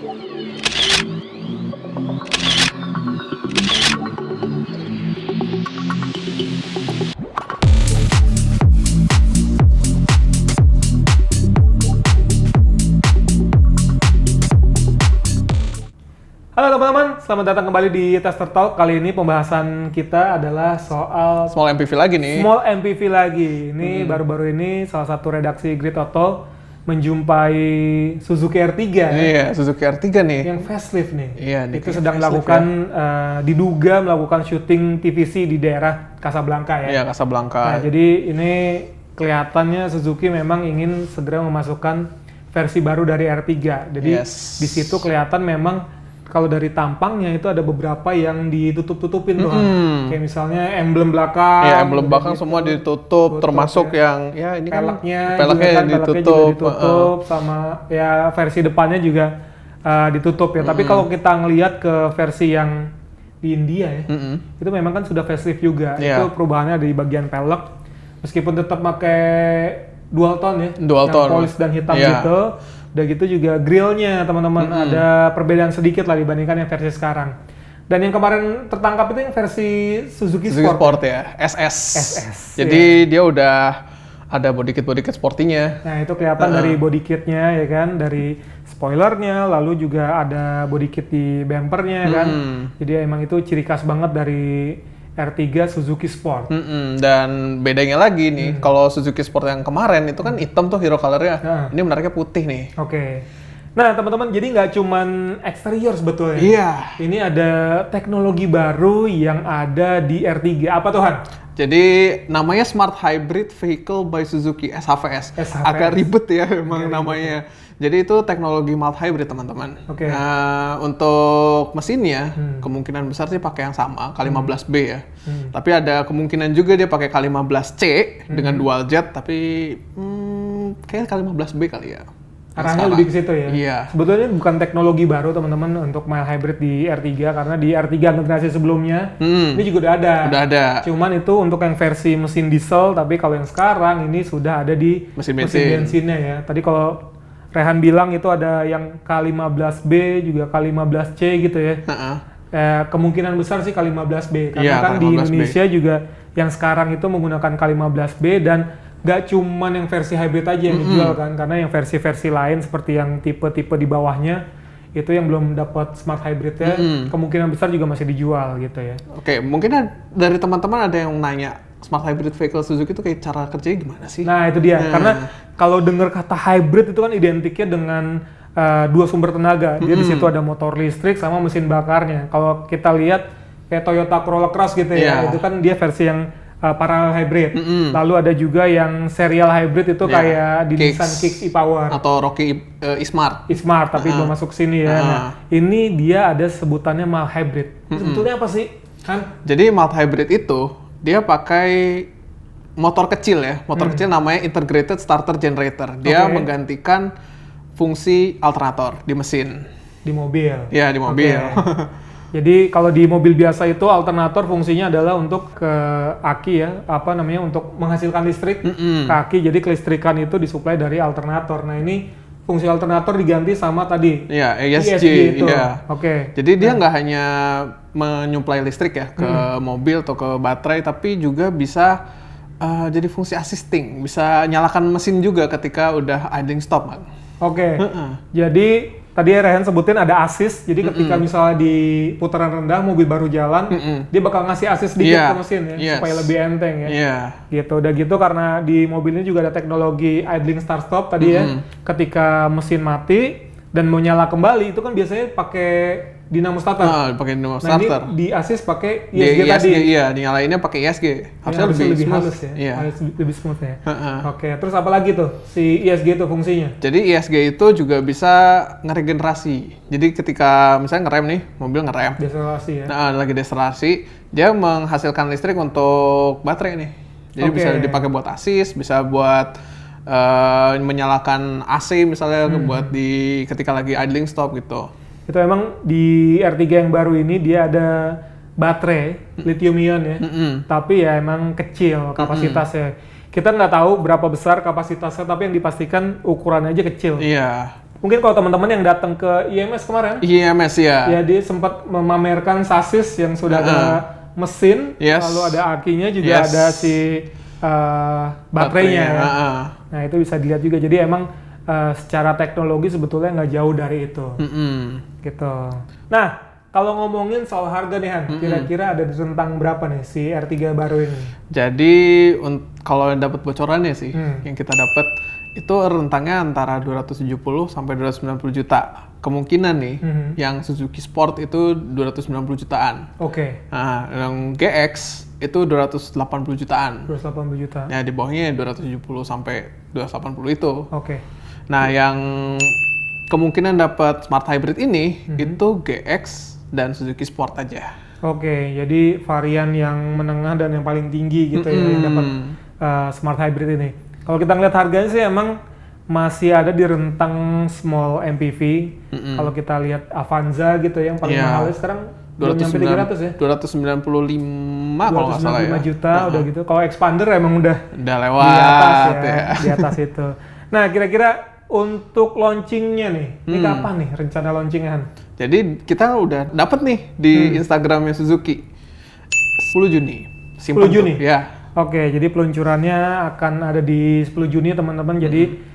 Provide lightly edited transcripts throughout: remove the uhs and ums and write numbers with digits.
Halo teman-teman, selamat datang kembali di Tester Talk. Kali ini pembahasan kita adalah soal Small MPV lagi nih. Small MPV lagi. Ini baru-baru ini salah satu redaksi Grid Auto menjumpai Suzuki R3. Iya, Suzuki R3 nih. Yang facelift nih. Iya, nih, itu sedang facelift melakukan diduga melakukan syuting TVC di daerah Casablanca ya. Iya, Casablanca. Nah, jadi ini kelihatannya Suzuki memang ingin segera memasukkan versi baru dari R3. Jadi di situ kelihatan memang kalau dari tampangnya itu ada beberapa yang ditutup-tutupin tuh. Kayak misalnya emblem belakang. Iya, emblem belakang gitu. semua ditutup, termasuk yang ya ini peleknya kan peleknya ditutup, sama ya versi depannya juga ditutup ya. Tapi kalau kita ngelihat ke versi yang di India ya, itu memang kan sudah facelift juga. Itu perubahannya di bagian pelek, meskipun tetap pakai dual tone ya, dual tone, polis dan hitam gitu. Udah gitu juga grillnya teman-teman ada perbedaan sedikit lah dibandingkan yang versi sekarang. Dan yang kemarin tertangkap itu yang versi Suzuki Sport ya, SS. Jadi dia udah ada body kit sportinya. Nah itu kelihatan dari body kitnya ya kan, dari spoilernya, lalu juga ada body kit di bumpernya kan. Jadi emang itu ciri khas banget dari R3 Suzuki Sport. Dan bedanya lagi nih, kalau Suzuki Sport yang kemarin itu kan hitam tuh hero colornya. Ini menariknya putih nih. Oke. Nah teman-teman, jadi nggak cuman eksterior sebetulnya. Iya. Ini ada teknologi baru yang ada di R3. Apa tuh Han? Jadi namanya Smart Hybrid Vehicle by Suzuki, SHVS. Agak ribet ya memang namanya. Jadi itu teknologi mild hybrid teman-teman. Nah untuk mesinnya kemungkinan besar sih pakai yang sama K15B ya. Tapi ada kemungkinan juga dia pakai K15C dengan dual jet. Tapi kayaknya K15B kali ya. Arahnya lebih ke situ ya. Iya. Sebetulnya bukan teknologi baru teman-teman untuk mild hybrid di R3 karena di R3 generasi sebelumnya ini juga udah ada. Udah ada. Cuman itu untuk yang versi mesin diesel, tapi kalau yang sekarang ini sudah ada di mesin bensinnya ya. Tadi kalau Rehan bilang itu ada yang K15B juga K15C gitu ya. Kemungkinan besar sih K15B karena kan di Indonesia juga yang sekarang itu menggunakan K15B dan gak cuman yang versi hybrid aja yang dijual kan, karena yang versi-versi lain seperti yang tipe-tipe di bawahnya itu yang belum dapat smart hybridnya kemungkinan besar juga masih dijual gitu ya. Oke, mungkin dari teman-teman ada yang nanya smart hybrid vehicle Suzuki itu kayak cara kerjanya gimana sih? Nah itu dia, karena kalau dengar kata hybrid itu kan identiknya dengan dua sumber tenaga. Dia di situ ada motor listrik sama mesin bakarnya. Kalau kita lihat kayak Toyota Corolla Cross gitu ya, itu kan dia versi yang parallel hybrid. Lalu ada juga yang serial hybrid itu kayak di Nissan Kicks e-Power atau Rocky e-Smart. E-Smart tapi belum masuk sini ya. Nah, ini dia ada sebutannya mild hybrid. Sebetulnya apa sih? Kan? Jadi mild hybrid itu dia pakai motor kecil ya. Motor kecil namanya integrated starter generator. Dia menggantikan fungsi alternator di mesin. Di mobil. Iya, di mobil. Jadi kalau di mobil biasa itu alternator fungsinya adalah untuk ke aki ya, untuk menghasilkan listrik ke aki. Jadi kelistrikan itu disuplai dari alternator. Nah ini fungsi alternator diganti sama tadi. Iya, ESG itu. Iya. Jadi dia nggak hanya menyuplai listrik ya ke mobil atau ke baterai, tapi juga bisa jadi fungsi assisting, bisa nyalakan mesin juga ketika udah idling stop kan. Jadi tadi Rehan sebutin ada assist, jadi ketika misalnya di putaran rendah mobil baru jalan, dia bakal ngasih assist sedikit ke mesin ya, supaya lebih enteng ya. Gitu. Udah gitu karena di mobil ini juga ada teknologi idling start stop tadi ya, ketika mesin mati dan mau nyala kembali itu kan biasanya pakai dinamo starter. Pakai dinamo starter. Nah, ini di assist pakai ESG tadi. Iya, dinyalainnya pakai ESG. Harusnya lebih halus ya. Iya. Lebih smooth ya. Terus apa lagi tuh si ESG itu fungsinya? Jadi ESG itu juga bisa ngeregenerasi. Jadi ketika misalnya ngerem nih, mobil ngerem. Deselerasi ya. Nah, lagi deselerasi, dia menghasilkan listrik untuk baterai nih. Jadi bisa dipakai buat assist, bisa buat menyalakan AC misalnya buat ketika lagi idling stop gitu. Itu emang di R3 yang baru ini dia ada baterai lithium ion ya, tapi ya emang kecil kapasitasnya. Kita nggak tahu berapa besar kapasitasnya, tapi yang dipastikan ukurannya aja kecil. Iya. Mungkin kalau teman-teman yang datang ke IMS kemarin. IMS ya. Ya, dia sempat memamerkan sasis yang sudah ada mesin, lalu ada akinya juga ada si baterainya ya. Nah, itu bisa dilihat juga. Jadi emang secara teknologi sebetulnya nggak jauh dari itu. Gitu. Nah, kalau ngomongin soal harga nih Han, kira-kira ada di rentang berapa nih si R3 baru ini? Jadi kalau dapat bocorannya sih, yang kita dapat itu rentangnya antara 270 sampai 290 juta. Kemungkinan nih, yang Suzuki Sport itu 290 jutaan. Oke. Nah, yang GX itu 280 jutaan. 280 juta. Ya, di bawahnya 270 sampai 280 itu. Oke. Nah, yang kemungkinan dapat Smart Hybrid ini itu GX dan Suzuki Sport aja. Oke, jadi varian yang menengah dan yang paling tinggi gitu ya yang dapat Smart Hybrid ini. Kalau kita ngeliat harganya sih emang masih ada di rentang small MPV. Kalau kita lihat Avanza gitu yang paling mahalnya sekarang belum nyampe 300 ya? 295 kalau nggak salah ya. 295 juta udah gitu. Kalau Expander emang udah lewat di atas ya. Di atas itu. Nah, kira-kira untuk launchingnya nih, ini kapan nih rencana launchingnya Han? Jadi kita udah dapat nih di Instagramnya Suzuki 10 Juni. 10 Juni? Ya. Oke, jadi peluncurannya akan ada di 10 Juni teman-teman. Jadi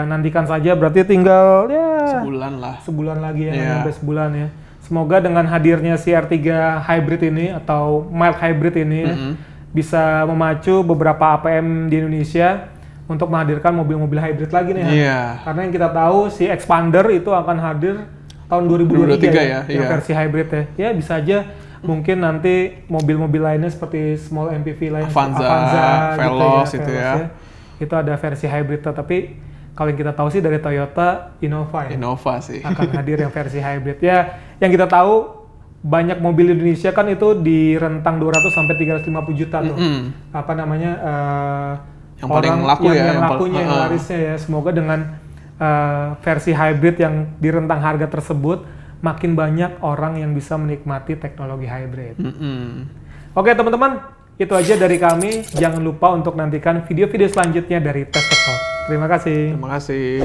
nantikan saja, berarti tinggal ya sebulan lagi ya, sampai sebulan ya. Semoga dengan hadirnya si R3 Hybrid ini atau mild hybrid ini bisa memacu beberapa APM di Indonesia untuk menghadirkan mobil-mobil hybrid lagi nih. Karena yang kita tahu si Expander itu akan hadir tahun 2023 ya, yang versi hybrid ya. Ya bisa aja mungkin nanti mobil-mobil lainnya seperti small MPV lain, Avanza Veloz gitu ya. Itu ada versi hybrid, tapi kalau yang kita tahu sih dari Toyota Innova ya. Innova sih. Akan hadir yang versi hybrid. Ya, yang kita tahu banyak mobil Indonesia kan itu di rentang 200 sampai 350 juta tuh. Apa namanya? Yang paling laku yang lakunya, yang larisnya ya. Semoga dengan versi hybrid yang di rentang harga tersebut makin banyak orang yang bisa menikmati teknologi hybrid. Oke teman-teman, itu aja dari kami. Jangan lupa untuk nantikan video-video selanjutnya dari Tester Talk. Terima kasih. Terima kasih.